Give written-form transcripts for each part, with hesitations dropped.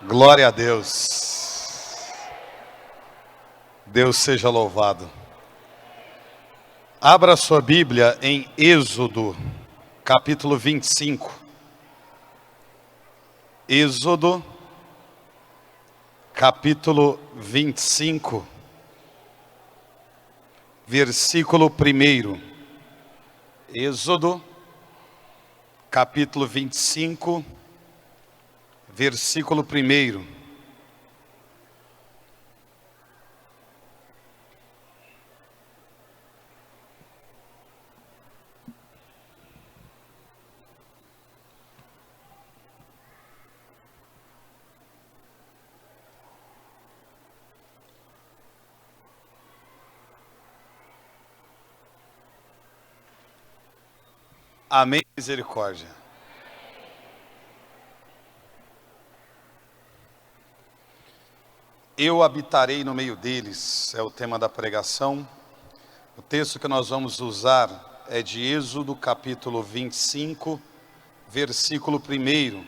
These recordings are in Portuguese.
Glória a Deus. Deus seja louvado. Abra sua Bíblia em Êxodo, capítulo 25. Êxodo, capítulo 25, versículo 1. Êxodo, capítulo 25, versículo 1. Amém, misericórdia. Eu habitarei no meio deles, é o tema da pregação. O texto que nós vamos usar é de Êxodo, capítulo 25, versículo 1.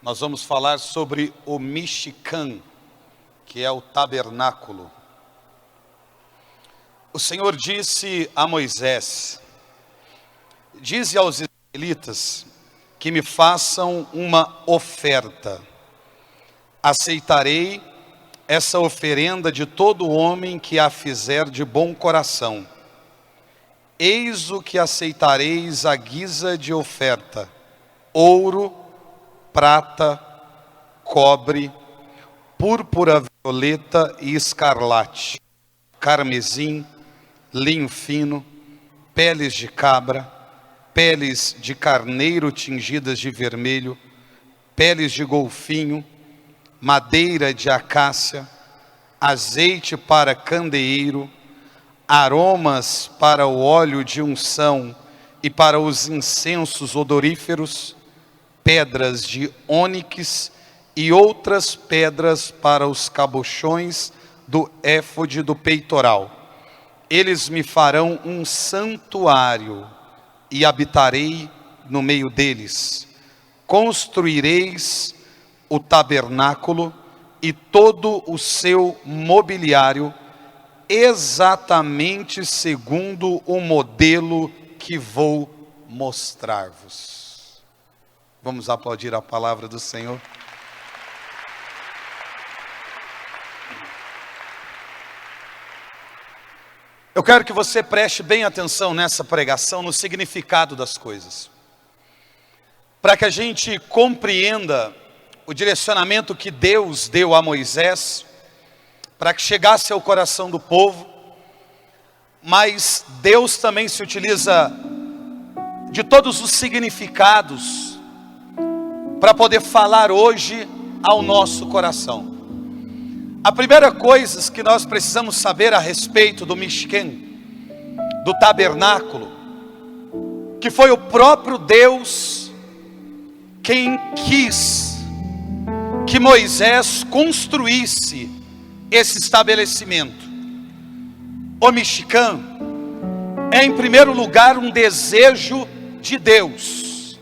Nós vamos falar sobre o Mishkan, que é o tabernáculo. O Senhor disse a Moisés: dize aos israelitas que me façam uma oferta. Aceitarei essa oferenda de todo homem que a fizer de bom coração. Eis o que aceitareis à guisa de oferta: ouro, prata, cobre, púrpura violeta e escarlate, carmesim, linho fino, peles de cabra, peles de carneiro tingidas de vermelho, peles de golfinho, madeira de acácia, azeite para candeeiro, aromas para o óleo de unção e para os incensos odoríferos, pedras de ônix e outras pedras para os cabochões do éfode do peitoral. Eles me farão um santuário e habitarei no meio deles. Construireis o tabernáculo e todo o seu mobiliário exatamente segundo o modelo que vou mostrar-vos. Vamos aplaudir a palavra do Senhor. Eu quero que você preste bem atenção nessa pregação, no significado das coisas, para que a gente compreenda o direcionamento que Deus deu a Moisés, para que chegasse ao coração do povo. Mas Deus também se utiliza de todos os significados para poder falar hoje ao nosso coração. A primeira coisa que nós precisamos saber a respeito do Mishkan, do tabernáculo, que foi o próprio Deus quem quis que Moisés construísse esse estabelecimento. O Mishkan é, em primeiro lugar, um desejo de Deus.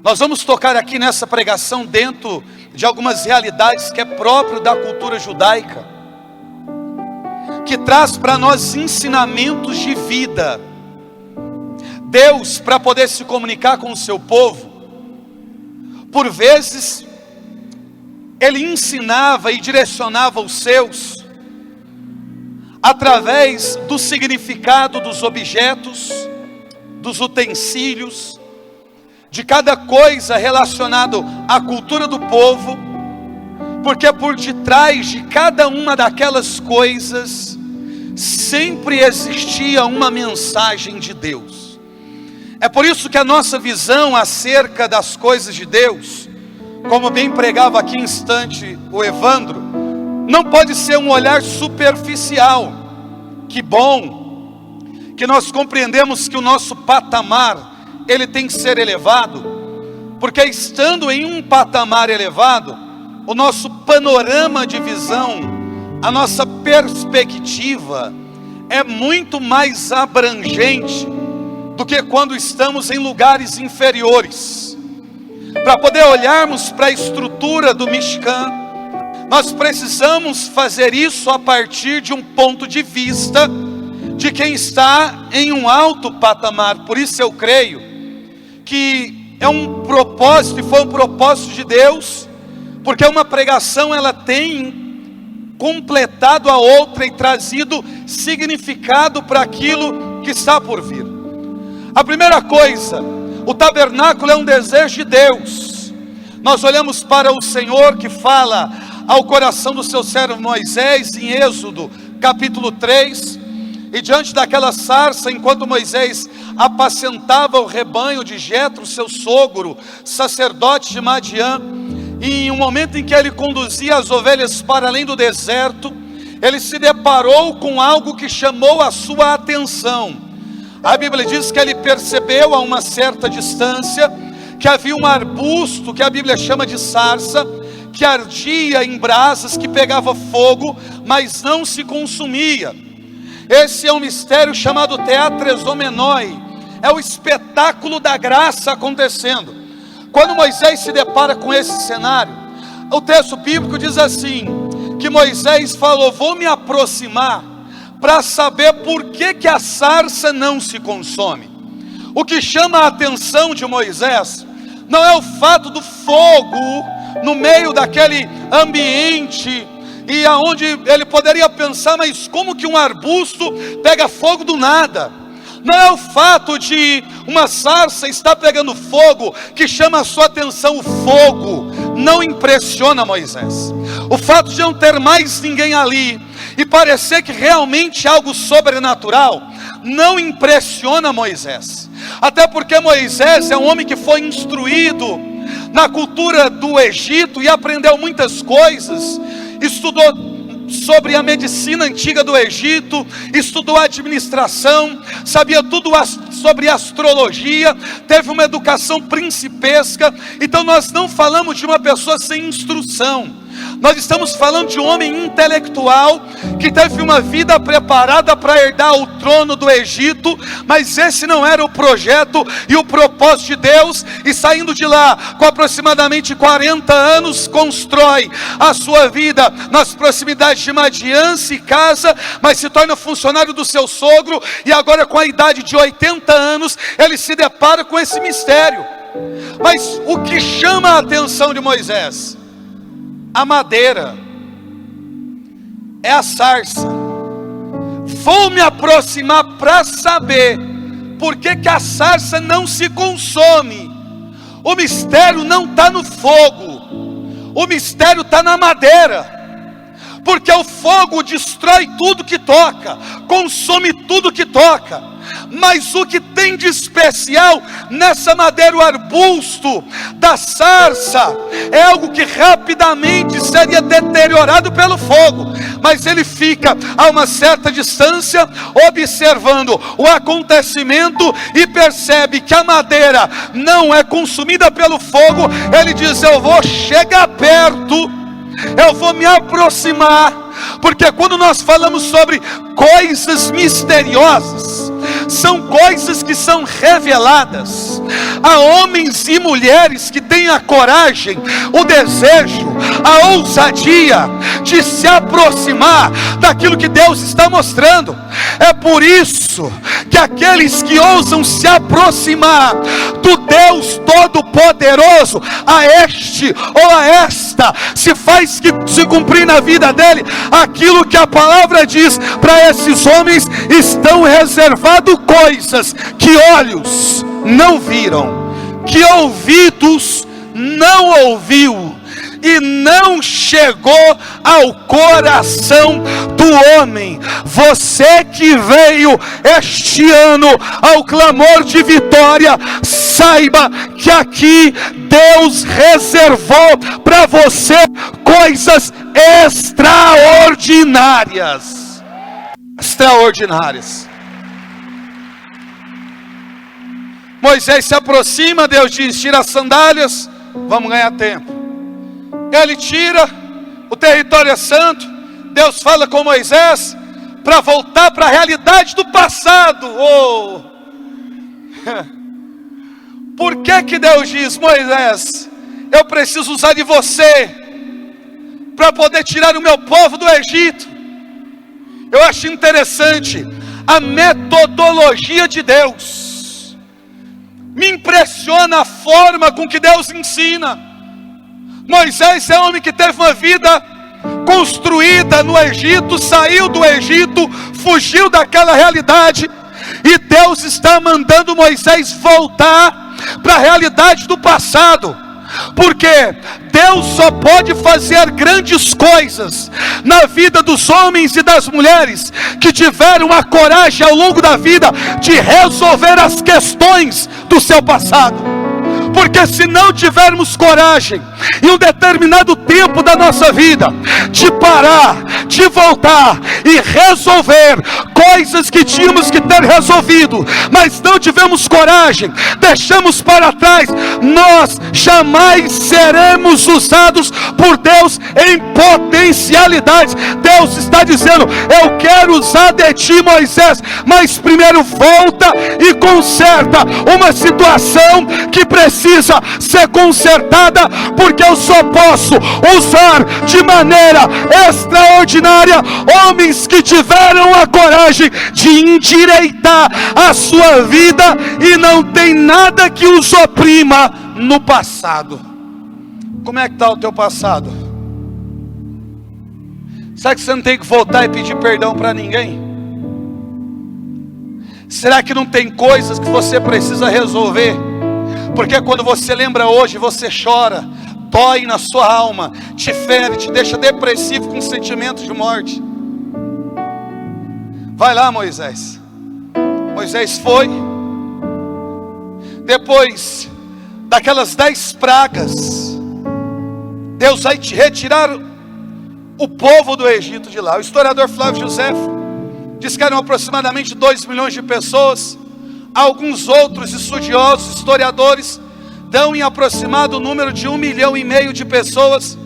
Nós vamos tocar aqui nessa pregação dentro de algumas realidades que é próprio da cultura judaica, que traz para nós ensinamentos de vida. Deus, para poder se comunicar com o seu povo, por vezes, Ele ensinava e direcionava os seus, através do significado dos objetos, dos utensílios, de cada coisa relacionada à cultura do povo, porque por detrás de cada uma daquelas coisas, sempre existia uma mensagem de Deus. É por isso que a nossa visão acerca das coisas de Deus, como bem pregava aqui em instante o Evandro, não pode ser um olhar superficial. Que bom que nós compreendemos que o nosso patamar, ele tem que ser elevado, porque estando em um patamar elevado, o nosso panorama de visão, a nossa perspectiva é muito mais abrangente do que quando estamos em lugares inferiores. Para poder olharmos para a estrutura do Mishkan, nós precisamos fazer isso a partir de um ponto de vista de quem está em um alto patamar. Por isso eu creio que é um propósito, e foi um propósito de Deus, porque uma pregação ela tem completado a outra e trazido significado para aquilo que está por vir. A primeira coisa, o tabernáculo é um desejo de Deus. Nós olhamos para o Senhor que fala ao coração do seu servo Moisés em Êxodo capítulo 3, e diante daquela sarça, enquanto Moisés apacentava o rebanho de Jetro, seu sogro, sacerdote de Madiã, e em um momento em que ele conduzia as ovelhas para além do deserto, ele se deparou com algo que chamou a sua atenção. A Bíblia diz que ele percebeu a uma certa distância que havia um arbusto que a Bíblia chama de sarça, que ardia em brasas, que pegava fogo, mas não se consumia. Esse é um mistério chamado Teatresomenoi, é o espetáculo da graça acontecendo. Quando Moisés se depara com esse cenário, o texto bíblico diz assim, que Moisés falou: vou me aproximar para saber por que a sarça não se consome. O que chama a atenção de Moisés não é o fato do fogo no meio daquele ambiente, e aonde ele poderia pensar, mas como que um arbusto pega fogo do nada? Não é o fato de uma sarça estar pegando fogo que chama a sua atenção. O fogo não impressiona Moisés. O fato de não ter mais ninguém ali e parecer que realmente algo sobrenatural não impressiona Moisés. Até porque Moisés é um homem que foi instruído na cultura do Egito e aprendeu muitas coisas, estudou sobre a medicina antiga do Egito, estudou administração, sabia tudo sobre astrologia, teve uma educação principesca. Então nós não falamos de uma pessoa sem instrução, nós estamos falando de um homem intelectual que teve uma vida preparada para herdar o trono do Egito, mas esse não era o projeto e o propósito de Deus. E saindo de lá com aproximadamente 40 anos, constrói a sua vida nas proximidades de Madiã, se casa, mas se torna funcionário do seu sogro, e agora com a idade de 80 anos, ele se depara com esse mistério. Mas o que chama a atenção de Moisés? A madeira, é a sarça. Vou me aproximar para saber por que a sarça não se consome. O mistério não está no fogo, o mistério está na madeira. Porque o fogo destrói tudo que toca, consome tudo que toca. Mas o que tem de especial nessa madeira, o arbusto da sarça, é algo que rapidamente seria deteriorado pelo fogo, mas ele fica a uma certa distância, observando o acontecimento, e percebe que a madeira não é consumida pelo fogo. Ele diz: eu vou chegar perto, eu vou me aproximar. Porque quando nós falamos sobre coisas misteriosas, são coisas que são reveladas a homens e mulheres que têm a coragem, o desejo, a ousadia de se aproximar daquilo que Deus está mostrando. É por isso que aqueles que ousam se aproximar do Deus Todo-Poderoso, a este ou a esta, se faz que se cumprir na vida dele aquilo que a palavra diz. Para esses homens estão reservado coisas que olhos não viram, que ouvidos não ouviu, e não chegou ao coração do homem. Você que veio este ano ao clamor de vitória, saiba que aqui Deus reservou para você coisas extraordinárias. Extraordinárias. Moisés se aproxima, Deus diz: tira as sandálias, vamos ganhar tempo. Ele tira, o território é santo. Deus fala com Moisés para voltar para a realidade do passado. Por que Deus diz: Moisés, eu preciso usar de você para poder tirar o meu povo do Egito? Eu acho interessante a metodologia de Deus. Me impressiona a forma com que Deus ensina. Moisés é um homem que teve uma vida construída no Egito, saiu do Egito, fugiu daquela realidade, e Deus está mandando Moisés voltar para a realidade do passado, porque Deus só pode fazer grandes coisas na vida dos homens e das mulheres que tiveram a coragem ao longo da vida de resolver as questões do seu passado. Porque se não tivermos coragem, em um determinado tempo da nossa vida, de parar, de voltar e resolver coisas que tínhamos que ter resolvido, mas não tivemos coragem, deixamos para trás, nós jamais seremos usados por Deus em potencialidades. Deus está dizendo: eu quero usar de ti, Moisés, mas primeiro volta e conserta uma situação que precisa ser consertada, porque eu só posso usar de maneira extraordinária homens que tiveram a coragem de endireitar a sua vida e não tem nada que os oprima no passado. Como é que está o teu passado? Será que você não tem que voltar e pedir perdão para ninguém? Será que não tem coisas que você precisa resolver? Porque quando você lembra hoje, você chora, dói na sua alma, te fere, te deixa depressivo com sentimento de morte. Vai lá, Moisés. Moisés foi. Depois daquelas 10 pragas, Deus vai te retirar o povo do Egito de lá. O historiador Flávio Josefo diz que eram aproximadamente 2 milhões de pessoas. Alguns outros estudiosos, historiadores, dão em aproximado o número de 1,5 milhão de pessoas,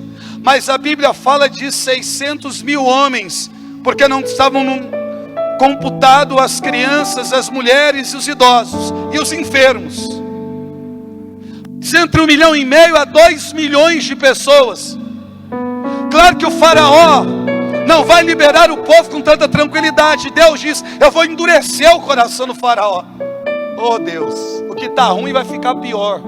mas a Bíblia fala de 600 mil homens, porque não estavam computado as crianças, as mulheres e os idosos, e os enfermos. Entre 1,5 milhão a 2 milhões de pessoas. Claro que o faraó não vai liberar o povo com tanta tranquilidade. Deus diz: eu vou endurecer o coração do faraó. Oh Deus, o que está ruim vai ficar pior.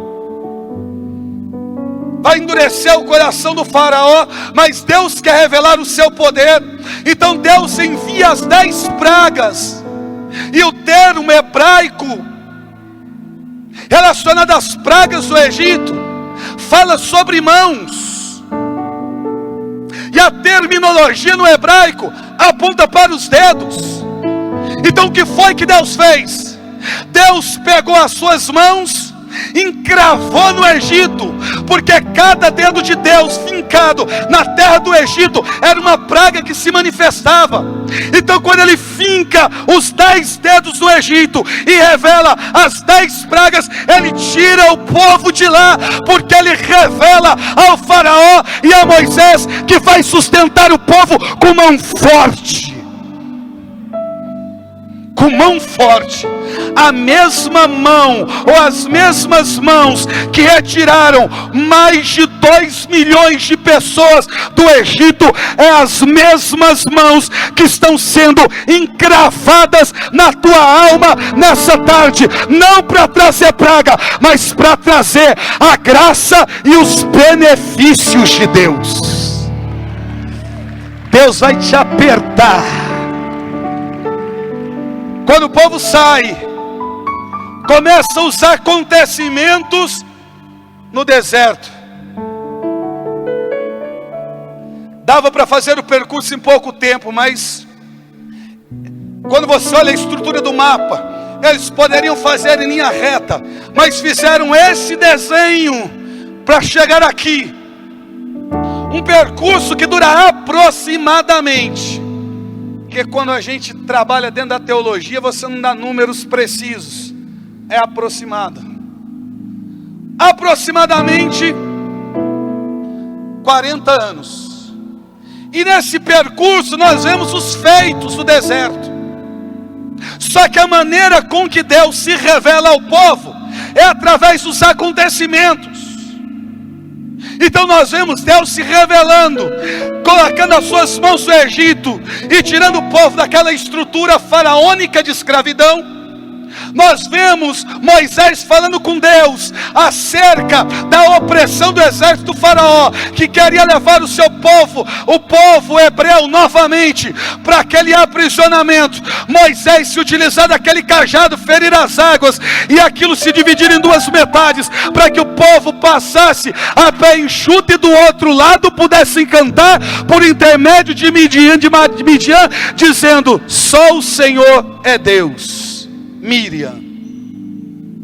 Vai endurecer o coração do faraó, mas Deus quer revelar o seu poder. Então Deus envia as 10 pragas. E o termo hebraico relacionado às pragas do Egito fala sobre mãos. E a terminologia no hebraico aponta para os dedos. Então o que foi que Deus fez? Deus pegou as suas mãos, encravou no Egito, porque cada dedo de Deus fincado na terra do Egito era uma praga que se manifestava. Então quando ele finca os 10 dedos do Egito e revela as 10 pragas, ele tira o povo de lá, porque ele revela ao faraó e a Moisés que vai sustentar o povo com mão forte. Com mão forte. A mesma mão, ou as mesmas mãos que retiraram mais de 2 milhões de pessoas do Egito, é as mesmas mãos que estão sendo encravadas na tua alma nessa tarde, não para trazer praga, mas para trazer a graça e os benefícios de Deus. Deus vai te apertar. Quando o povo sai, começa os acontecimentos no deserto. Dava para fazer o percurso em pouco tempo, mas quando você olha a estrutura do mapa, eles poderiam fazer em linha reta, mas fizeram esse desenho para chegar aqui. Um percurso que dura aproximadamente, porque quando a gente trabalha dentro da teologia, você não dá números precisos, é aproximado. Aproximadamente 40 anos. E nesse percurso nós vemos os feitos do deserto. Só que a maneira com que Deus se revela ao povo é através dos acontecimentos. Então nós vemos Deus se revelando, colocando as suas mãos no Egito e tirando o povo daquela estrutura faraônica de escravidão. Nós vemos Moisés falando com Deus acerca da opressão do exército do faraó, que queria levar o seu povo, o povo hebreu novamente, para aquele aprisionamento. Moisés se utilizar daquele cajado, ferir as águas, e aquilo se dividir em duas metades, para que o povo passasse a pé enxuto e do outro lado pudessem cantar por intermédio de Midian, dizendo: só o Senhor é Deus. Miriam,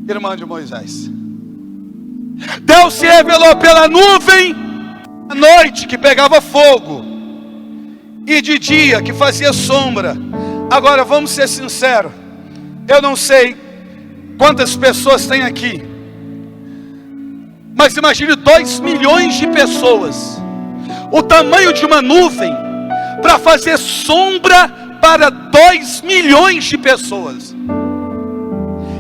irmã de Moisés. Deus se revelou pela nuvem à noite, que pegava fogo, e de dia, que fazia sombra. Agora vamos ser sinceros, eu não sei quantas pessoas tem aqui, mas imagine 2 milhões de pessoas, o tamanho de uma nuvem para fazer sombra para 2 milhões de pessoas.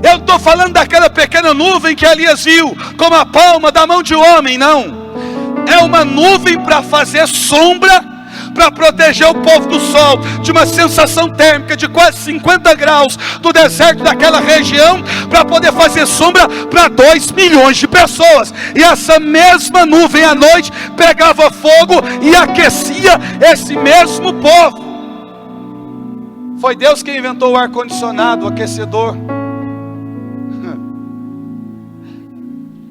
Eu estou falando daquela pequena nuvem que Elias viu, como a palma da mão de um homem, não. É uma nuvem para fazer sombra, para proteger o povo do sol, de uma sensação térmica de quase 50 graus, do deserto daquela região, para poder fazer sombra para 2 milhões de pessoas. E essa mesma nuvem à noite pegava fogo e aquecia esse mesmo povo. Foi Deus quem inventou o ar-condicionado, o aquecedor.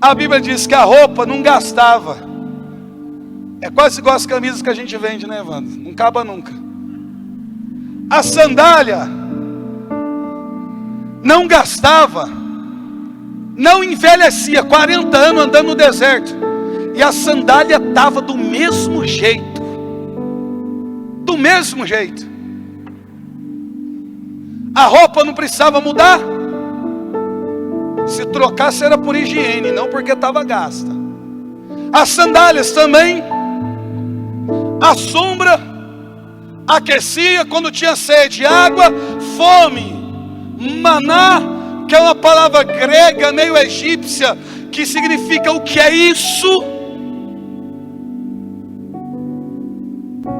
A Bíblia diz que a roupa não gastava. É quase igual as camisas que a gente vende, né, Evandro? Não acaba nunca. A sandália não gastava, não envelhecia. 40 anos andando no deserto, e a sandália estava do mesmo jeito. Do mesmo jeito. A roupa não precisava mudar. Se trocasse era por higiene, não porque estava gasta. As sandálias também. A sombra aquecia quando tinha sede. Água, fome. Maná, que é uma palavra grega meio egípcia, que significa: o que é isso?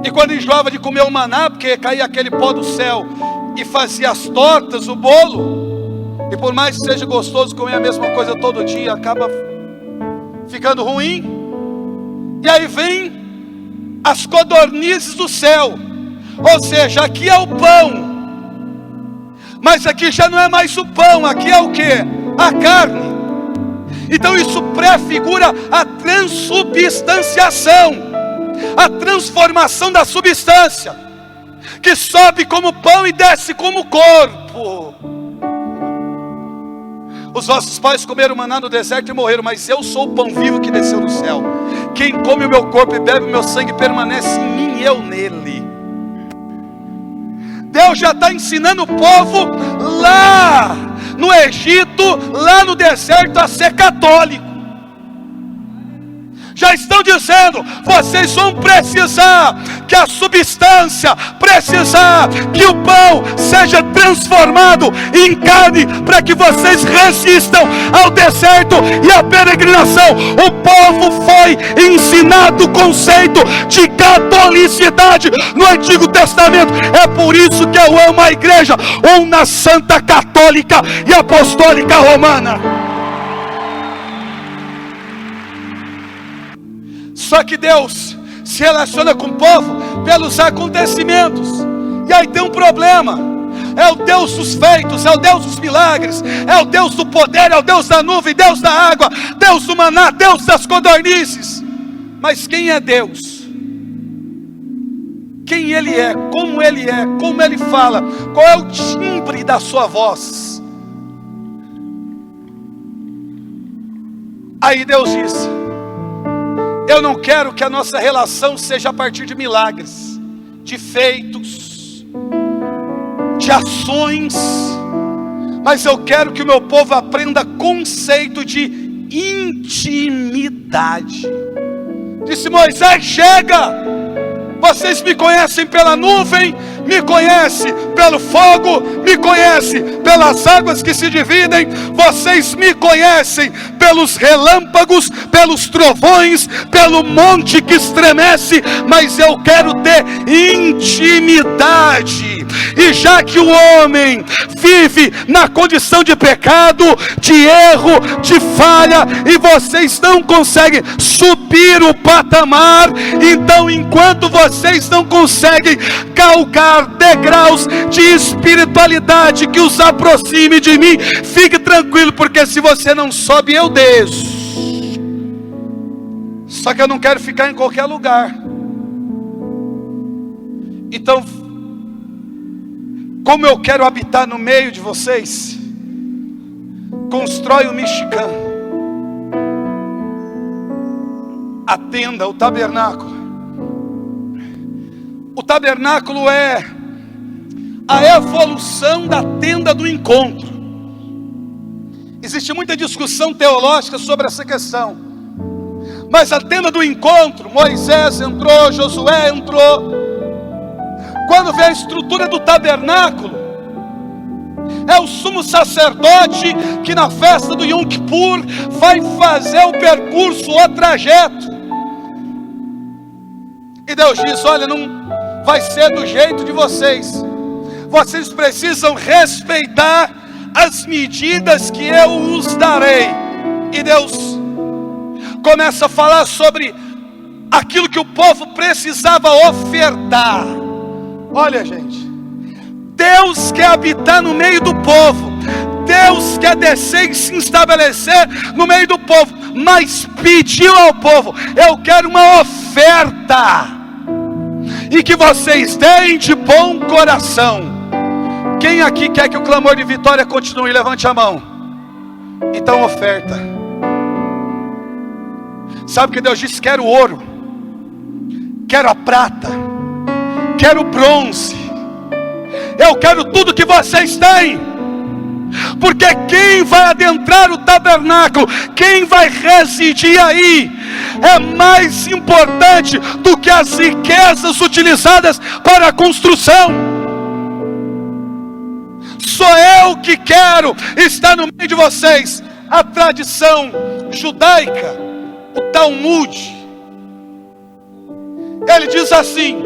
E quando enjoava de comer o maná, porque caía aquele pó do céu e fazia as tortas, o bolo, e por mais que seja gostoso comer a mesma coisa todo dia, acaba ficando ruim. E aí vem as codornizes do céu. Ou seja, aqui é o pão, mas aqui já não é mais o pão. Aqui é o que? A carne. Então isso prefigura a transubstanciação, a transformação da substância, que sobe como pão e desce como corpo. Os vossos pais comeram maná no deserto e morreram, mas eu sou o pão vivo que desceu do céu. Quem come o meu corpo e bebe o meu sangue permanece em mim e eu nele. Deus já está ensinando o povo lá no Egito, lá no deserto, a ser católico. Já estão dizendo: vocês vão precisar que a substância, precisar que o pão seja transformado em carne, para que vocês resistam ao deserto e à peregrinação. O povo foi ensinado o conceito de catolicidade no Antigo Testamento. É por isso que eu amo a igreja, una santa católica e apostólica romana. Só que Deus se relaciona com o povo pelos acontecimentos. E aí tem um problema. É o Deus dos feitos, é o Deus dos milagres, é o Deus do poder, é o Deus da nuvem, Deus da água, Deus do maná, Deus das codornizes. Mas quem é Deus? Quem Ele é, como Ele fala, qual é o timbre da sua voz? Aí Deus diz: eu não quero que a nossa relação seja a partir de milagres, de feitos, de ações, mas eu quero que o meu povo aprenda conceito de intimidade. Disse Moisés: chega, Vocês me conhecem pela nuvem, me conhecem pelo fogo, me conhecem pelas águas que se dividem, vocês me conhecem pelos relâmpagos, pelos trovões, pelo monte que estremece, mas eu quero ter intimidade. E já que o homem vive na condição de pecado, de erro, de falha, e vocês não conseguem subir o patamar, então enquanto vocês não conseguem galgar degraus de espiritualidade que os aproxime de mim, fique tranquilo, porque se você não sobe, eu desço. Só que eu não quero ficar em qualquer lugar. Então, como eu quero habitar no meio de vocês, constrói o mexicano, a tenda, o tabernáculo. O tabernáculo é a evolução da tenda do encontro. Existe muita discussão teológica sobre essa questão, mas a tenda do encontro, Moisés entrou, Josué entrou. Quando vê a estrutura do tabernáculo, é o sumo sacerdote que na festa do Yom Kippur vai fazer o percurso, o trajeto. E Deus diz: olha, não vai ser do jeito de vocês. Vocês precisam respeitar as medidas que eu os darei. E Deus começa a falar sobre aquilo que o povo precisava ofertar. Olha, gente, Deus quer habitar no meio do povo. Deus quer descer e se estabelecer no meio do povo, mas pediu ao povo: eu quero uma oferta, e que vocês deem de bom coração. Quem aqui quer que o clamor de vitória continue? Levante a mão. Então oferta. Sabe o que Deus disse? Quero ouro, quero a prata, quero o bronze, eu quero tudo que vocês têm. Porque quem vai adentrar o tabernáculo, quem vai residir aí, é mais importante do que as riquezas utilizadas para a construção. Sou eu que quero estar no meio de vocês. A tradição judaica, o Talmud, ele diz assim,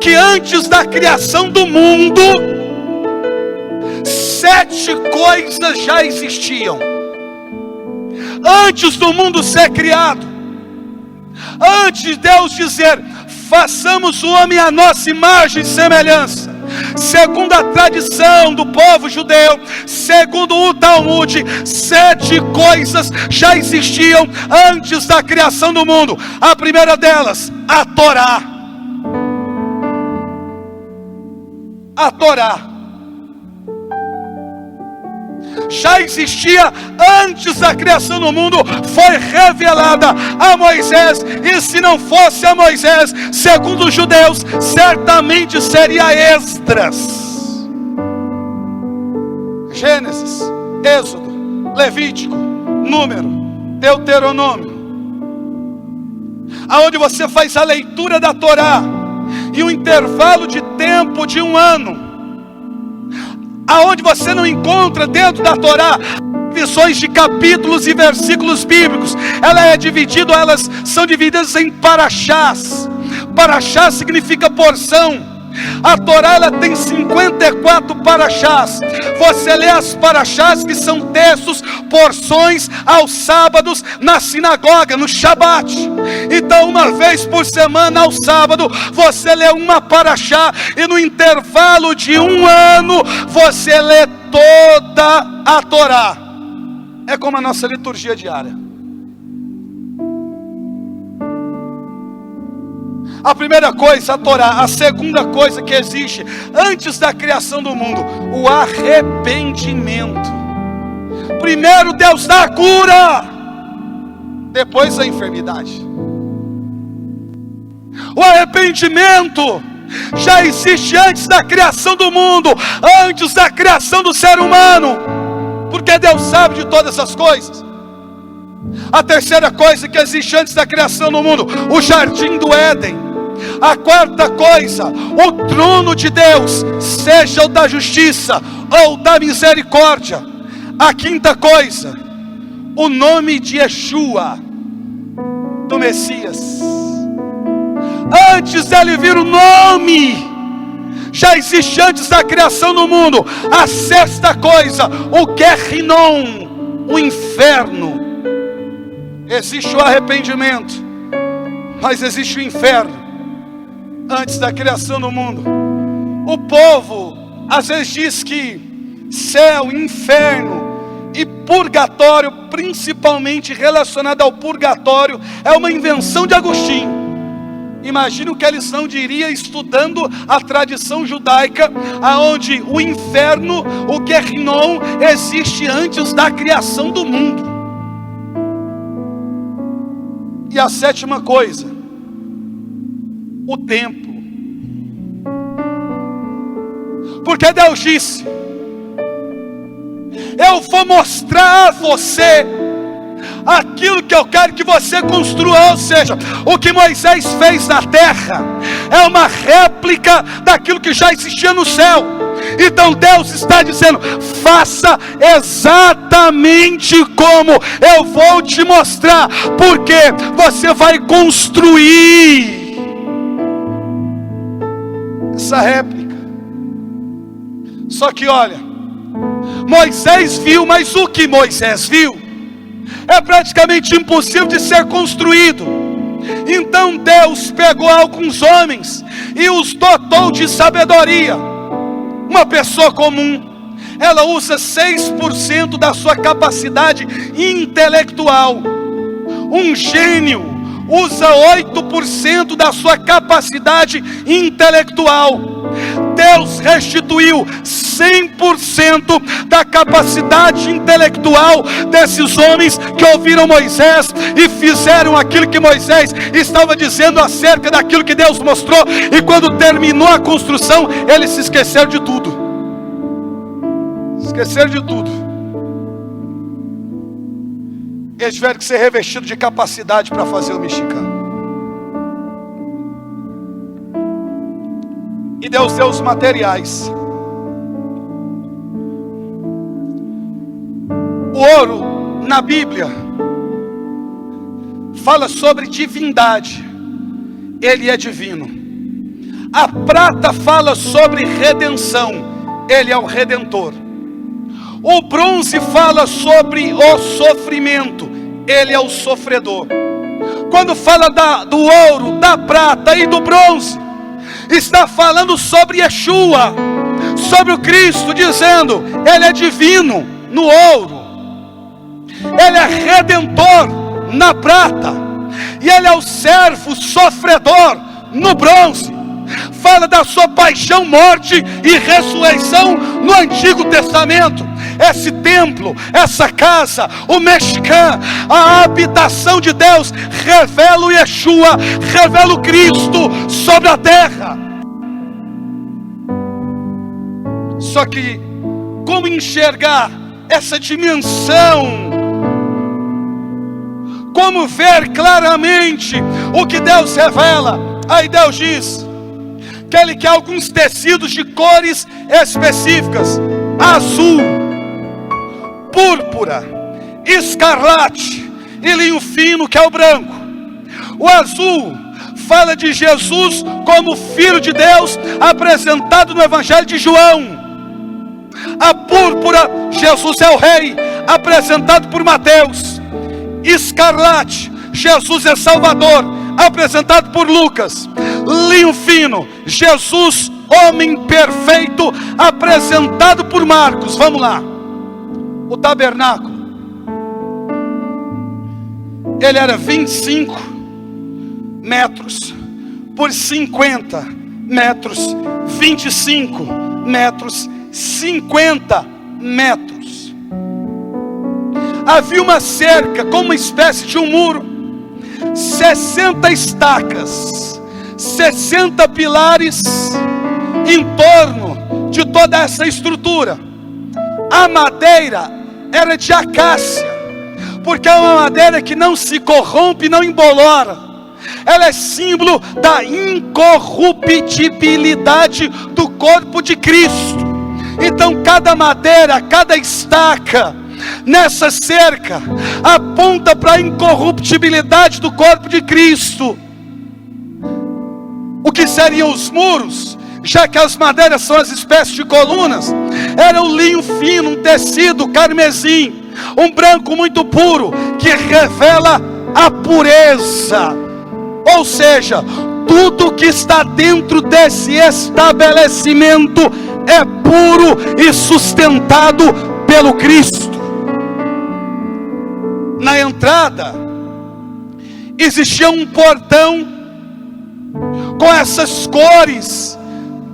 que antes da criação do mundo, 7 coisas já existiam. Antes do mundo ser criado, antes de Deus dizer: façamos o homem à nossa imagem e semelhança, segundo a tradição do povo judeu, segundo o Talmud, 7 coisas já existiam antes da criação do mundo. A primeira delas, a Torá. A Torá já existia antes da criação do mundo, foi revelada a Moisés, e se não fosse a Moisés, segundo os judeus, certamente seria Esdras. Gênesis, Êxodo, Levítico, Número, Deuteronômio, aonde você faz a leitura da Torá, e um intervalo de tempo de 1 ano, aonde você não encontra dentro da Torá divisões de capítulos e versículos bíblicos. Elas são divididas em paraxás. Paraxá significa porção. A Torá, ela tem 54 paraxás. Você lê as paraxás, que são textos, porções aos sábados na sinagoga, no Shabat. Então, uma vez por semana, ao sábado, você lê uma paraxá, e no intervalo de 1 ano, você lê toda a Torá. É como a nossa liturgia diária. A primeira coisa, a Torá. A segunda coisa que existe antes da criação do mundo, o arrependimento. Primeiro Deus dá a cura, depois a enfermidade. O arrependimento já existe antes da criação do mundo, antes da criação do ser humano, porque Deus sabe de todas essas coisas. A terceira coisa que existe antes da criação do mundo, o jardim do Éden. A quarta coisa, o trono de Deus, seja o da justiça ou da misericórdia. A quinta coisa, o nome de Yeshua, do Messias. Antes dele vir o nome, já existe antes da criação do mundo. A sexta coisa, o Gehinnom, o inferno. Existe o arrependimento, mas existe o inferno antes da criação do mundo. O povo às vezes diz que céu, inferno e purgatório, principalmente relacionado ao purgatório, é uma invenção de Agostinho. Imagine o que eles não diriam estudando a tradição judaica, aonde o inferno, o Gehinnom, existe antes da criação do mundo. E a sétima coisa, o templo. Porque Deus disse: eu vou mostrar a você aquilo que eu quero que você construa. Ou seja, o que Moisés fez na terra é uma réplica daquilo que já existia no céu. Então Deus está dizendo: faça exatamente como eu vou te mostrar, porque você vai construir essa réplica. Só que olha, Moisés viu, mas o que Moisés viu é praticamente impossível de ser construído. Então Deus pegou alguns homens e os dotou de sabedoria. Uma pessoa comum, ela usa 6% da sua capacidade intelectual. Um gênio usa 8% da sua capacidade intelectual. Deus restituiu 100% da capacidade intelectual desses homens que ouviram Moisés e fizeram aquilo que Moisés estava dizendo acerca daquilo que Deus mostrou. E quando terminou a construção, eles se esqueceram de tudo. Esqueceram de tudo. Eles tiveram que ser revestidos de capacidade para fazer o mexicano. E Deus deu os materiais. O ouro na Bíblia fala sobre divindade, ele é divino. A prata fala sobre redenção, ele é o redentor. O bronze fala sobre o sofrimento, ele é o sofredor. Quando fala do ouro, da prata e do bronze, está falando sobre Yeshua, sobre o Cristo, dizendo: ele é divino no ouro, ele é redentor na prata, e ele é o servo sofredor no bronze. Fala da sua paixão, morte e ressurreição no Antigo Testamento. Esse templo, essa casa, o Meshkan, a habitação de Deus, revela o Yeshua, revela o Cristo sobre a terra. Só que como enxergar essa dimensão? Como ver claramente o que Deus revela? Aí Deus diz que Ele quer alguns tecidos de cores específicas: azul, púrpura, escarlate e linho fino, que é o branco. O azul fala de Jesus como Filho de Deus, apresentado no Evangelho de João. A púrpura, Jesus é o Rei, apresentado por Mateus. Escarlate, Jesus é Salvador, apresentado por Lucas. Linho fino, Jesus, homem perfeito, apresentado por Marcos. Vamos lá. O tabernáculo, ele era 25 metros por 50 metros, 25 metros, 50 metros. Havia uma cerca, como uma espécie de um muro, 60 estacas, 60 pilares em torno de toda essa estrutura. A madeira era de acácia, porque é uma madeira que não se corrompe, não embolora. ela é símbolo da incorruptibilidade do corpo de Cristo. Então cada madeira, cada estaca nessa cerca aponta para a incorruptibilidade do corpo de Cristo. O que seriam os muros, já que as madeiras são as espécies de colunas, era um linho fino, um tecido carmesim, um branco muito puro, que revela a pureza. Ou seja, tudo que está dentro desse estabelecimento é puro e sustentado pelo Cristo. Na entrada existia um portão com essas cores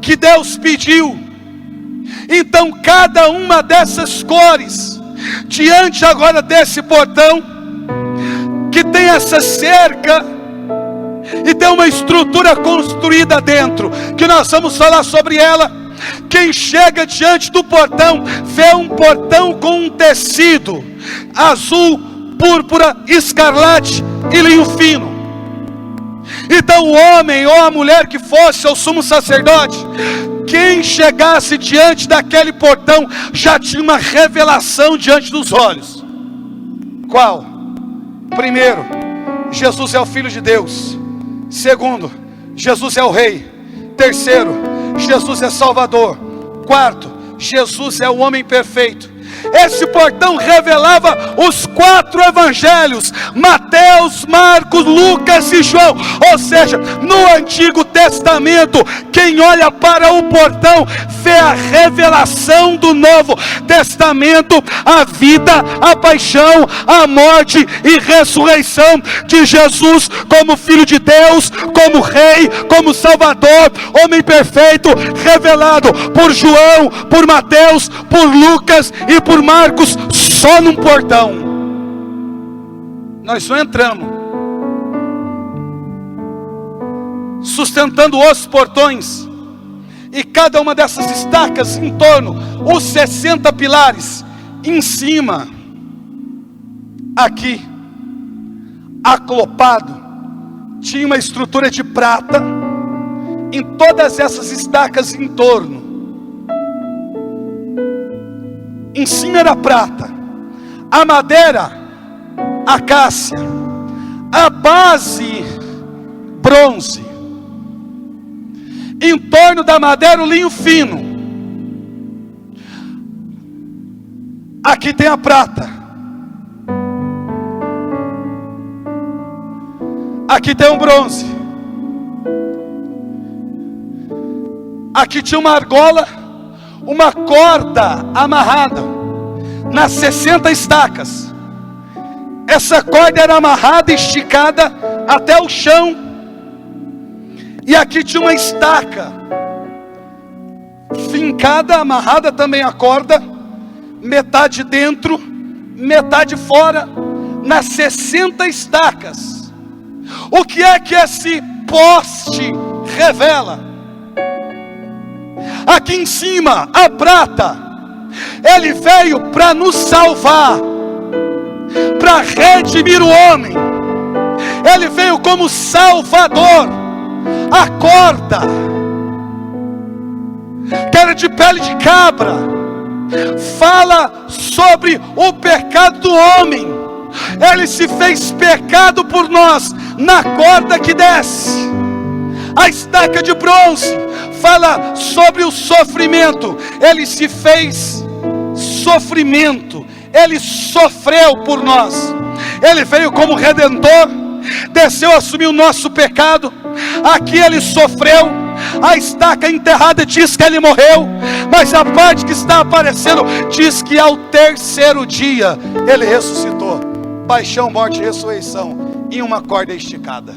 que Deus pediu. Então cada uma dessas cores, diante agora desse portão, que tem essa cerca e tem uma estrutura construída dentro, que nós vamos falar sobre ela. Quem chega diante do portão, vê um portão com um tecido azul, púrpura, escarlate e linho fino. Então o homem ou a mulher que fosse ao sumo sacerdote, quem chegasse diante daquele portão, já tinha uma revelação diante dos olhos. Qual? Primeiro, Jesus é o Filho de Deus. Segundo, Jesus é o Rei. Terceiro, Jesus é Salvador. Quarto, Jesus é o homem perfeito. Esse portão revelava os 4 evangelhos: Mateus, Marcos, Lucas e João. Ou seja, no Antigo Testamento, quem olha para o portão vê a revelação do Novo Testamento, a vida, a paixão, a morte e ressurreição de Jesus como Filho de Deus, como Rei, como Salvador, homem perfeito, revelado por João, por Mateus, por Lucas e por Marcos, só num portão. Nós só entramos, sustentando os portões, e cada uma dessas estacas em torno, os 60 pilares, em cima, aqui, aclopado, tinha uma estrutura de prata, em todas essas estacas em torno. Em cima era prata, a madeira, acácia, a base, bronze. Em torno da madeira, o linho fino. Aqui tem a prata. Aqui tem um bronze. Aqui tinha uma argola, uma corda amarrada nas 60 estacas. Essa corda era amarrada e esticada até o chão. E aqui tinha uma estaca fincada, amarrada também a corda, metade dentro, metade fora, nas 60 estacas. O que é que esse poste revela? Aqui em cima, a prata, ele veio para nos salvar, para redimir o homem. Ele veio como Salvador. A corda, que era de pele de cabra, fala sobre o pecado do homem. Ele se fez pecado por nós na corda que desce. A estaca de bronze fala sobre o sofrimento. Ele se fez sofrimento, ele sofreu por nós. Ele veio como Redentor, desceu, assumiu o nosso pecado. Aqui ele sofreu. A estaca enterrada diz que ele morreu, mas a parte que está aparecendo diz que ao 3º dia ele ressuscitou. Paixão, morte e ressurreição em uma corda esticada.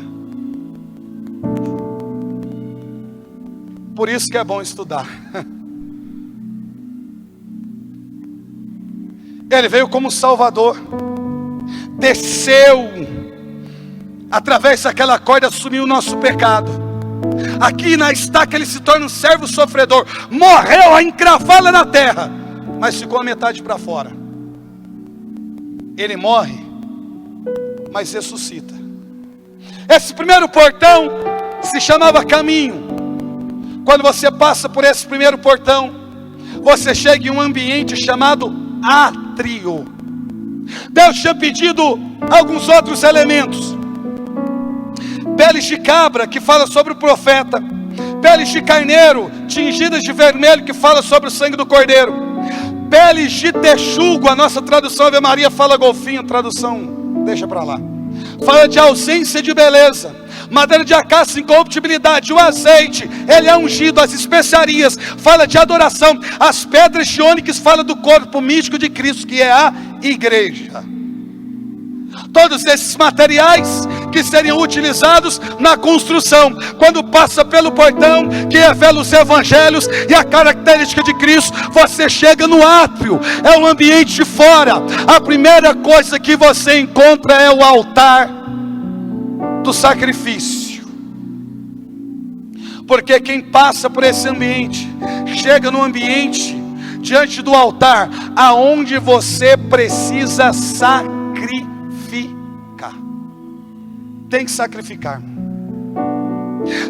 Por isso que é bom estudar. Ele veio como Salvador, desceu, através daquela corda assumiu o nosso pecado. Aqui na estaca ele se torna um servo sofredor. Morreu a encravá-la na terra, mas ficou a metade para fora. Ele morre, mas ressuscita. Esse primeiro portão se chamava caminho. Quando você passa por esse primeiro portão, você chega em um ambiente chamado átrio. Deus tinha pedido alguns outros elementos: peles de cabra, que fala sobre o profeta; peles de carneiro tingidas de vermelho, que fala sobre o sangue do cordeiro; peles de texugo, a nossa tradução Ave Maria fala golfinho, tradução deixa para lá, fala de ausência de beleza; madeira de acácia, incorruptibilidade; o azeite, ele é ungido; as especiarias, fala de adoração; as pedras de ônix, fala do corpo místico de Cristo, que é a igreja. Todos esses materiais que seriam utilizados na construção, quando passa pelo portão que revela os evangelhos e a característica de Cristo, você chega no átrio, é um ambiente de fora. A primeira coisa que você encontra é o altar do sacrifício, porque quem passa por esse ambiente, chega no ambiente, diante do altar, aonde você precisa sacrificar. Tem que sacrificar.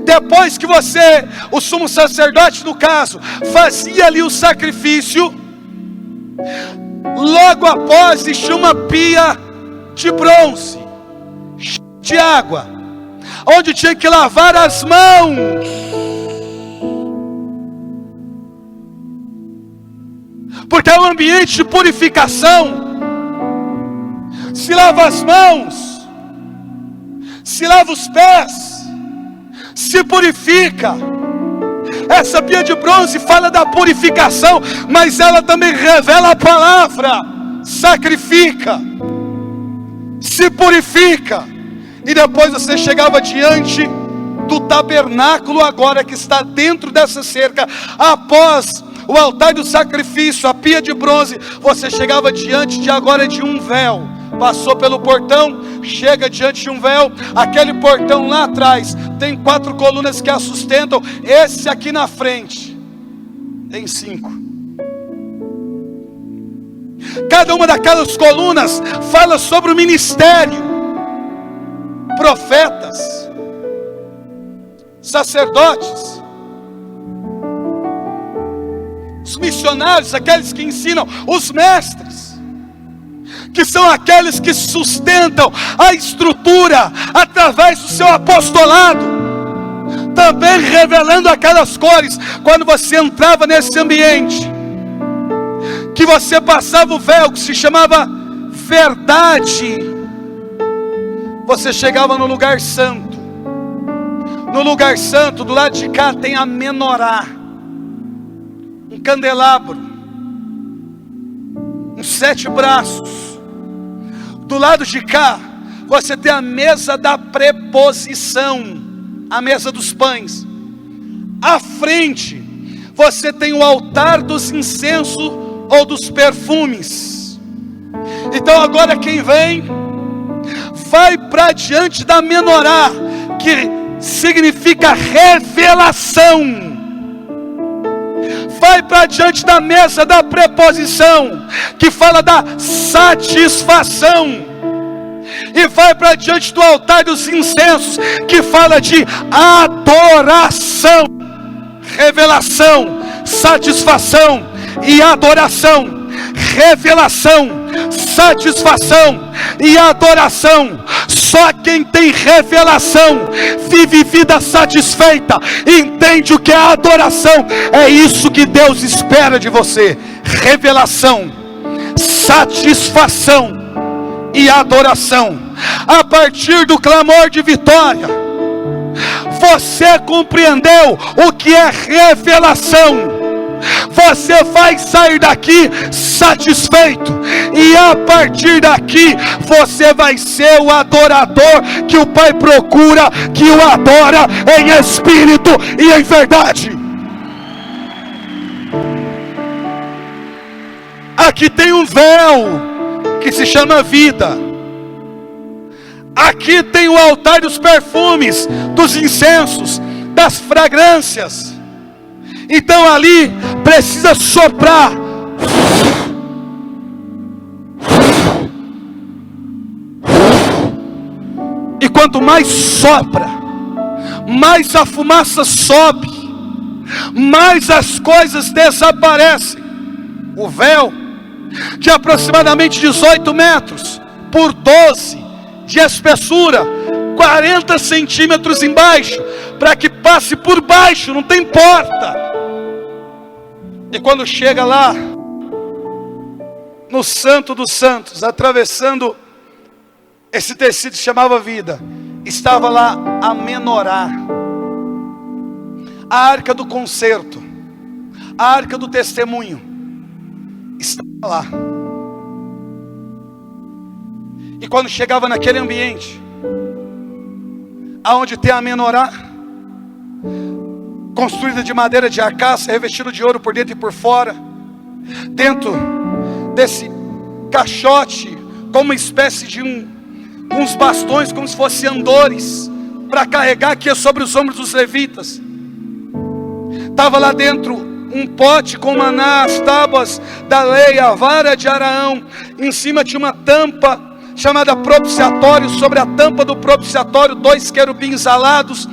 Depois que você, o sumo sacerdote no caso, fazia ali o sacrifício, logo após existia uma pia de bronze, de água, onde tinha que lavar as mãos. Porque é um ambiente de purificação. Se lava as mãos, se lava os pés, se purifica. Essa pia de bronze fala da purificação, mas ela também revela a palavra: sacrifica, se purifica. E depois você chegava diante do tabernáculo, agora que está dentro dessa cerca, após o altar do sacrifício, a pia de bronze, você chegava diante de agora de um véu. Passou pelo portão, chega diante de um véu. Aquele portão lá atrás tem 4 colunas que a sustentam. Esse aqui na frente tem 5. Cada uma daquelas colunas fala sobre o ministério: profetas, sacerdotes, os missionários, aqueles que ensinam, os mestres, que são aqueles que sustentam a estrutura através do seu apostolado, também revelando aquelas cores. Quando você entrava nesse ambiente, que você passava o véu, que se chamava verdade, você chegava no lugar santo. No lugar santo, do lado de cá tem a menorá, um candelabro, uns 7 braços. Do lado de cá, você tem a mesa da preposição, a mesa dos pães. À frente, você tem o altar dos incensos ou dos perfumes. Então agora quem vem, vai para diante da menorá, que significa revelação. Vai para diante da mesa da preposição, que fala da satisfação. E vai para diante do altar dos incensos, que fala de adoração. Revelação, satisfação e adoração. Revelação, satisfação e adoração. Só quem tem revelação vive vida satisfeita, entende o que é adoração. É isso que Deus espera de você: revelação, satisfação e adoração. A partir do clamor de vitória, você compreendeu o que é revelação. Você vai sair daqui satisfeito, e a partir daqui você vai ser o adorador que o Pai procura, que o adora em espírito e em verdade. Aqui tem um véu que se chama vida. Aqui tem o altar dos perfumes, dos incensos, das fragrâncias. Então ali precisa soprar. E E quanto mais sopra, mais a fumaça sobe, mais as coisas desaparecem. O véu, de aproximadamente 18 metros por 12 de espessura, 40 centímetros embaixo, para que passe por baixo, não tem porta. E quando chega lá, no Santo dos Santos, atravessando esse tecido que chamava vida, estava lá a menorá, a arca do concerto, a arca do testemunho, estava lá. E quando chegava naquele ambiente, aonde tem a menorá, construída de madeira de acácia, revestida de ouro por dentro e por fora, dentro desse caixote, como uma espécie de uns bastões, como se fossem andores, para carregar aqui sobre os ombros dos levitas. Estava lá dentro um pote com maná, as tábuas da lei, a vara de Araão. Em cima tinha uma tampa chamada propiciatório. Sobre a tampa do propiciatório, 2 querubins alados,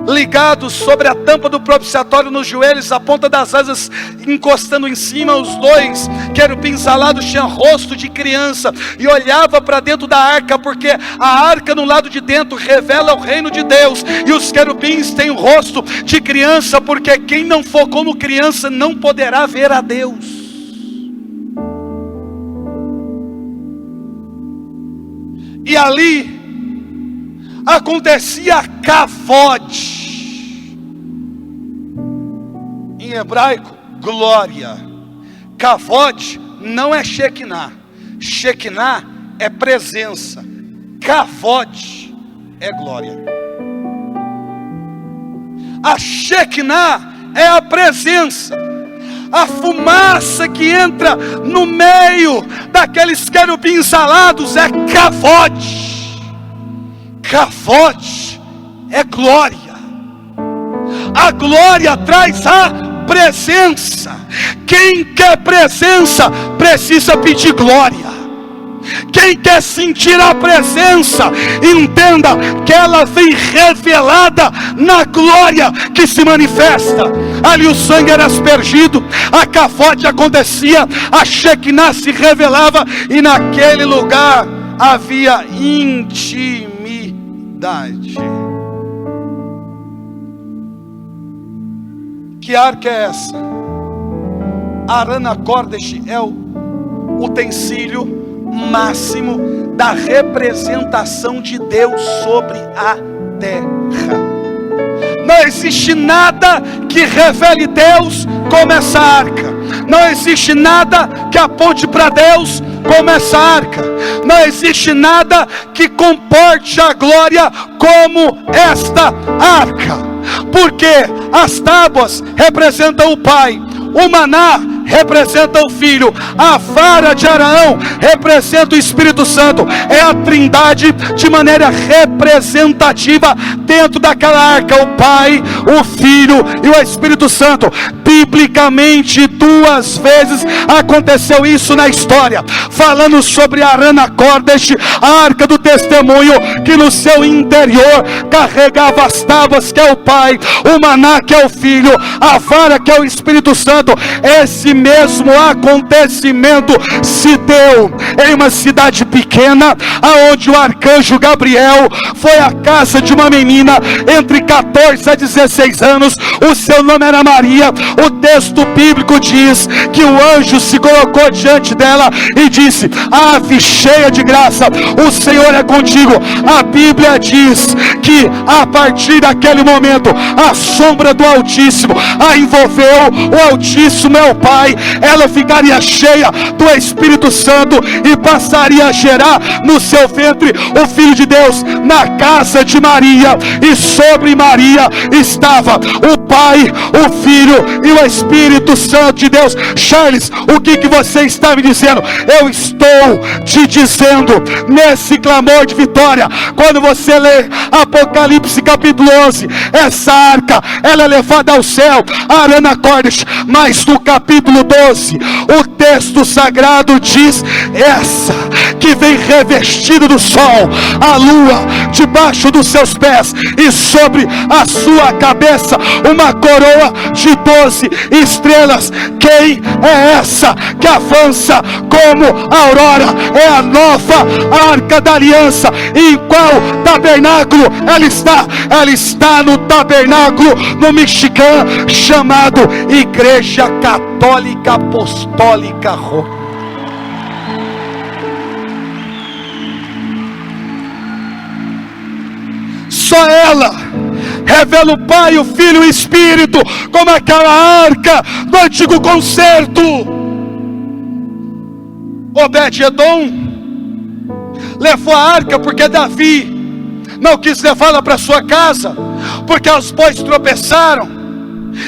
ligados sobre a tampa do propiciatório nos joelhos, a ponta das asas encostando em cima. Os 2 querubins alados tinham rosto de criança e olhava para dentro da arca, porque a arca no lado de dentro revela o reino de Deus, e os querubins têm o rosto de criança, porque quem não for como criança não poderá ver a Deus. E ali acontecia kavod, em hebraico, glória. Kavod não é Shekinah. Shekinah é presença. Kavod é glória. A Shekinah é a presença. A fumaça que entra no meio daqueles querubins alados é kavod. Kavod é glória. A glória traz a presença. Quem quer presença precisa pedir glória. Quem quer sentir a presença, entenda que ela vem revelada na glória que se manifesta. Ali o sangue era aspergido, a kavod acontecia, a Shekinah se revelava, e naquele lugar havia intimidade. Que arca é essa? A Arana Kodesh é o utensílio máximo da representação de Deus sobre a terra. Não existe nada que revele Deus como essa arca. Não existe nada que aponte para Deus como essa arca. Não existe nada que comporte a glória como esta arca. Porque as tábuas representam o Pai, o maná representa o Filho, a vara de Araão representa o Espírito Santo. É a trindade de maneira representativa dentro daquela arca: o Pai, o Filho e o Espírito Santo. Biblicamente 2 vezes aconteceu isso na história, falando sobre a Arana Kodesh, a arca do testemunho, que no seu interior carregava as tábuas, que é o Pai, o maná, que é o Filho, a vara, que é o Espírito Santo. Esse mesmo acontecimento se deu em uma cidade pequena, aonde o arcanjo Gabriel foi à casa de uma menina entre 14 a 16 anos. O seu nome era Maria. O texto bíblico diz que o anjo se colocou diante dela e disse: ave cheia de graça, o Senhor é contigo. A Bíblia diz que a partir daquele momento a sombra do Altíssimo a envolveu. O Altíssimo é o Pai. Ela ficaria cheia do Espírito Santo e passaria a gerar no seu ventre o Filho de Deus. Na casa de Maria e sobre Maria estava o Pai, o Filho e o Espírito Santo de Deus. Charles, o que você está me dizendo? Eu estou te dizendo, nesse clamor de vitória, quando você lê Apocalipse capítulo 11, essa arca, ela é levada ao céu, Arana Cordes. Mas no capítulo 12, o texto sagrado diz: essa que vem revestida do sol, a lua debaixo dos seus pés, e sobre a sua cabeça uma coroa de 12 estrelas. Quem é essa que avança como a aurora? É a nova arca da aliança. E em qual tabernáculo ela está? Ela está no tabernáculo no Mexicano, chamado Igreja Católica Apostólica Romana. Só ela revela o Pai, o Filho e o Espírito, como aquela arca do antigo concerto. Obed-edom levou a arca porque Davi não quis levá-la para sua casa, porque os bois tropeçaram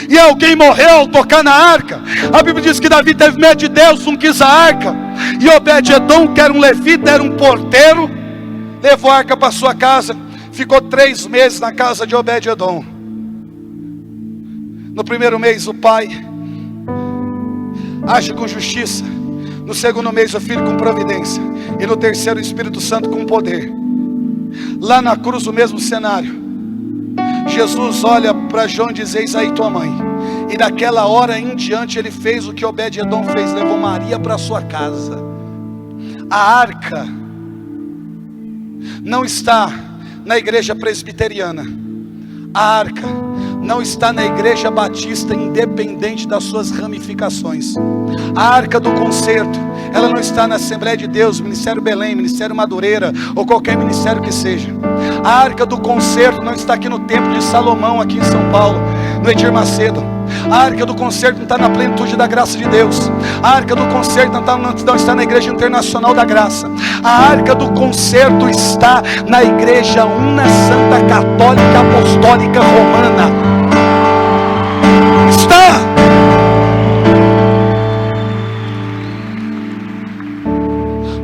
e alguém morreu ao tocar na arca. A Bíblia diz que Davi teve medo de Deus, não quis a arca. E Obed-edom, que era um levita, era um porteiro, levou a arca para sua casa. Ficou 3 meses na casa de Obed-edom. No primeiro mês o pai age com justiça, no segundo mês o filho com providência, e no terceiro o Espírito Santo com poder. Lá na cruz o mesmo cenário. Jesus olha para João e diz: eis aí tua mãe. E daquela hora em diante ele fez o que Obed-edom fez, levou Maria para sua casa. A arca não está na igreja presbiteriana, a arca não está na igreja batista, independente das suas ramificações. A arca do concerto, ela não está na Assembleia de Deus, Ministério Belém, Ministério Madureira, ou qualquer ministério que seja. A arca do concerto não está aqui no Templo de Salomão, aqui em São Paulo, no Edir Macedo. A arca do concerto não está na plenitude da graça de Deus. A arca do concerto não está na Igreja Internacional da Graça. A arca do concerto está na Igreja Una Santa Católica Apostólica Romana. Está.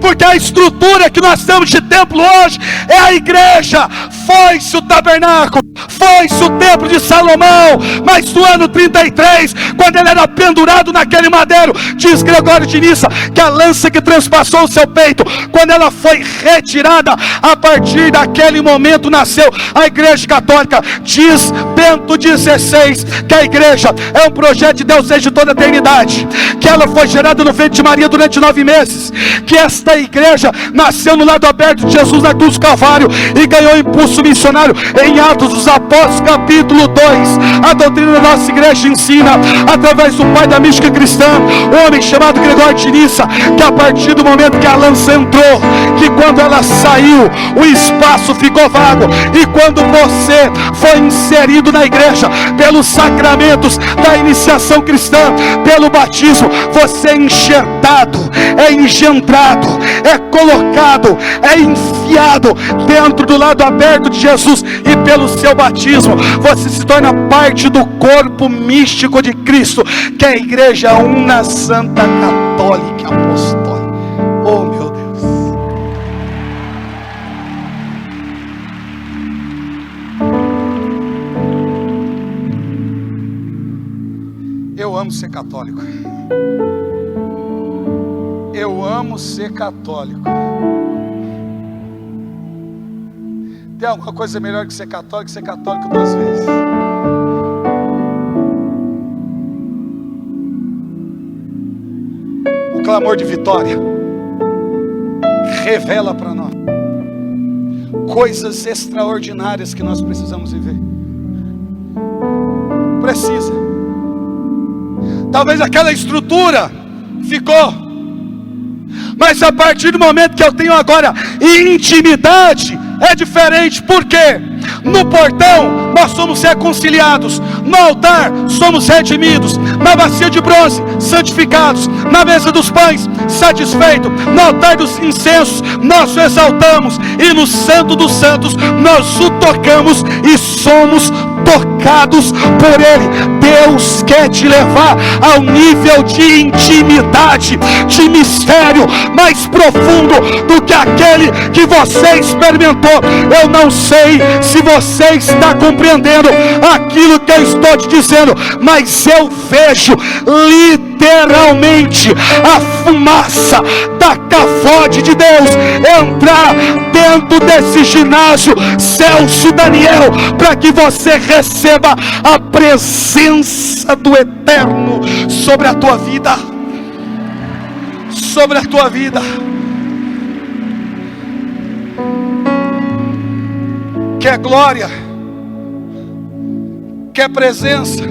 Porque a estrutura que nós temos de templo hoje é a igreja. Foi-se o tabernáculo, foi-se o templo de Salomão, mas no ano 33, quando ele era pendurado naquele madeiro, diz Gregório de Nissa, que a lança que transpassou o seu peito, quando ela foi retirada, a partir daquele momento nasceu a Igreja Católica. Diz Bento XVI, que a igreja é um projeto de Deus desde toda a eternidade, que ela foi gerada no ventre de Maria durante 9 meses, que esta igreja nasceu no lado aberto de Jesus na cruz do Calvário e ganhou impulso missionário em Atos dos Apóstolos capítulo 2. A doutrina da nossa igreja ensina, através do pai da mística cristã, um homem chamado Gregório de Nissa, que a partir do momento que a lança entrou, que quando ela saiu, o espaço ficou vago, e quando você foi inserido na igreja pelos sacramentos da iniciação cristã, pelo batismo, você é enxertado, é engendrado, é colocado, é enfiado dentro do lado aberto de Jesus, e pelo seu batismo você se torna parte do corpo místico de Cristo, que é a Igreja Una Santa Católica Apostólica. Oh meu Deus! Eu amo ser católico. Eu amo ser católico. Tem alguma coisa melhor que ser católico? Ser católico 2 vezes. O clamor de vitória revela para nós coisas extraordinárias que nós precisamos viver. Precisa. Talvez aquela estrutura ficou, mas a partir do momento que eu tenho agora intimidade, é diferente. Por quê? No portão nós somos reconciliados, no altar somos redimidos, na bacia de bronze santificados, na mesa dos pães satisfeitos, no altar dos incensos nós o exaltamos, e no santo dos santos nós o tocamos e somos tocados. tocados por Ele. Deus quer te levar ao nível de intimidade, de mistério mais profundo do que aquele que você experimentou. Eu não sei se você está compreendendo aquilo que eu estou te dizendo, mas eu vejo literalmente a fumaça da cafode de Deus entrar dentro desse ginásio Celso Daniel, para que você receba a presença do Eterno sobre a tua vida, sobre a tua vida. Quer glória, quer presença,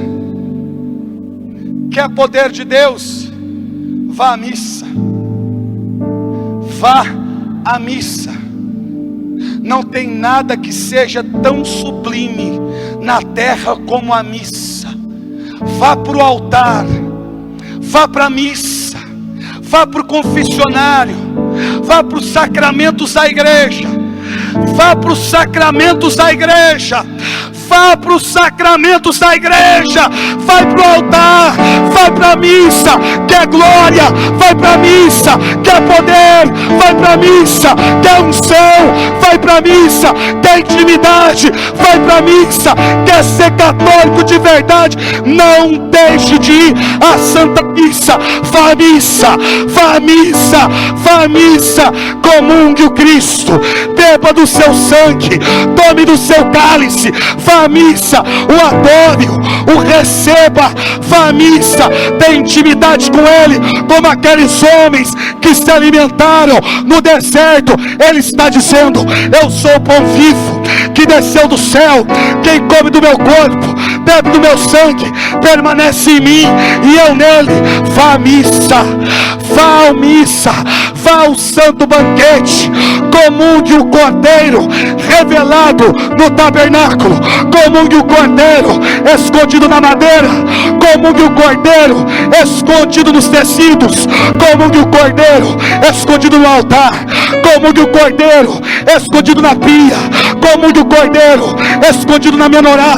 quer poder de Deus? Vá à missa, vá à missa. Não tem nada que seja tão sublime na terra como a missa. Vá para o altar, vá para a missa, vá para o confessionário, vá para os sacramentos da igreja, vá para os sacramentos da igreja, vá para os sacramentos da igreja, vai para o altar, vai para a missa. Quer glória, vai para a missa. Quer poder, vai para a missa. Quer unção, vai para a missa. Quer intimidade, vai para a missa. Quer ser católico de verdade, não deixe de ir à Santa Missa. Vá à missa, vá à missa, vá à missa. Comungue o Cristo, beba do seu sangue, tome do seu cálice. Vá à missa, o adore, o receba. Vá à missa, tenha intimidade com Ele, como aqueles homens que se alimentaram no deserto. Ele está dizendo: eu sou o pão vivo que desceu do céu. Quem come do meu corpo, bebe do meu sangue, permanece em mim e eu nele. Vá à missa, vá à missa, vá ao santo banquete. Comungue o Cordeiro revelado no tabernáculo, comungue o Cordeiro escondido na madeira, comungue o Cordeiro escondido nos tecidos, comungue o Cordeiro escondido no altar, comungue o Cordeiro escondido na pia, comungue o Cordeiro escondido na menorá,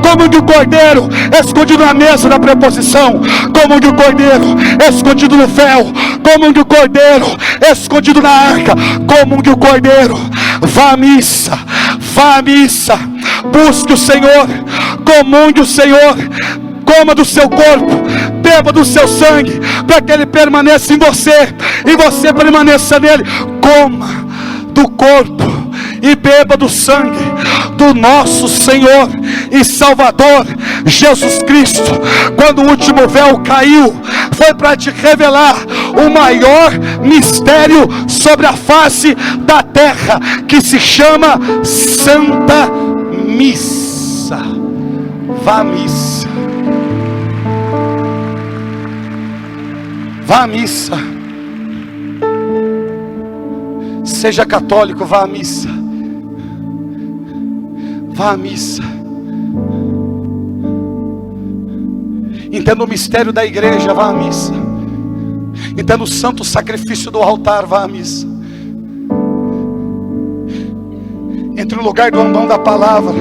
comungue o Cordeiro escondido na mesa da preposição, comungue o Cordeiro escondido no véu, comungue o Cordeiro escondido na arca, comungue o Cordeiro. Vá à missa, vá à missa, busque o Senhor, comungue o Senhor, coma do seu corpo, beba do seu sangue, para que Ele permaneça em você e você permaneça nele. Coma do corpo e beba do sangue do nosso Senhor e Salvador Jesus Cristo. Quando o último véu caiu, foi para te revelar o maior mistério sobre a face da terra, que se chama Santa Missa. Vá à missa, vá à missa. Seja católico, vá à missa. Vá à missa. Entenda o mistério da igreja, vá à missa. Entenda o santo sacrifício do altar, vá à missa. Entre o lugar do ambão da palavra,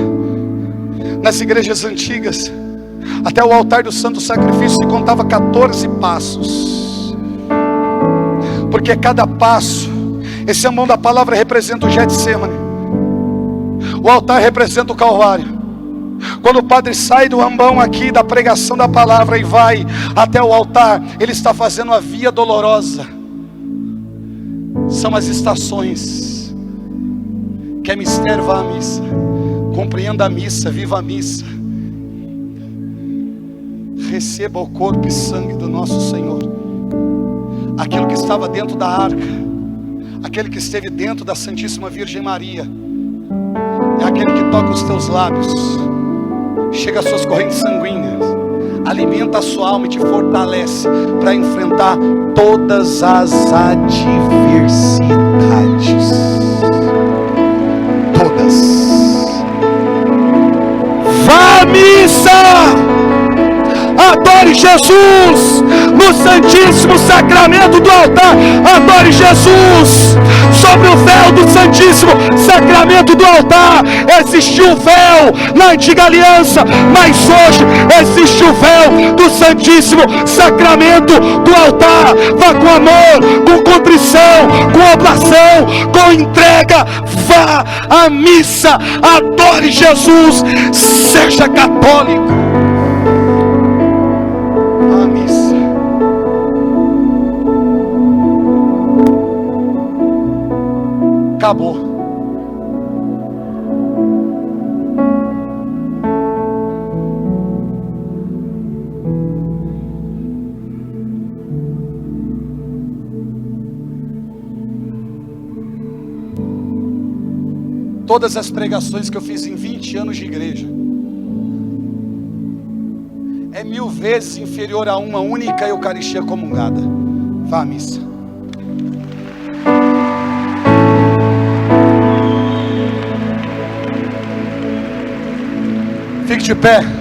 nas igrejas antigas, até o altar do santo sacrifício se contava 14 passos. Porque cada passo, esse ambão da palavra representa o Getsemane, o altar representa o Calvário. Quando o padre sai do ambão aqui da pregação da palavra e vai até o altar, ele está fazendo a via dolorosa. São as estações. Quer mistério, vá à missa. Compreenda a missa, viva a missa. Receba o corpo e sangue do nosso Senhor. Aquilo que estava dentro da arca, aquele que esteve dentro da Santíssima Virgem Maria, é aquele que toca os teus lábios, chega às suas correntes sanguíneas, alimenta a sua alma e te fortalece para enfrentar todas as adversidades. Todas. Vá à missa! Adore Jesus no Santíssimo Sacramento do altar. Adore Jesus sobre o véu do Santíssimo Sacramento do altar. Existiu o véu na antiga aliança, mas hoje existe o véu do Santíssimo Sacramento do altar. Vá com amor, com contrição, com oblação, com entrega. Vá à missa, adore Jesus, seja católico. A missa. Acabou. Todas as pregações que eu fiz em 20 anos de igreja é 1000 vezes inferior a uma única Eucaristia comungada. Vá à missa. Fique de pé.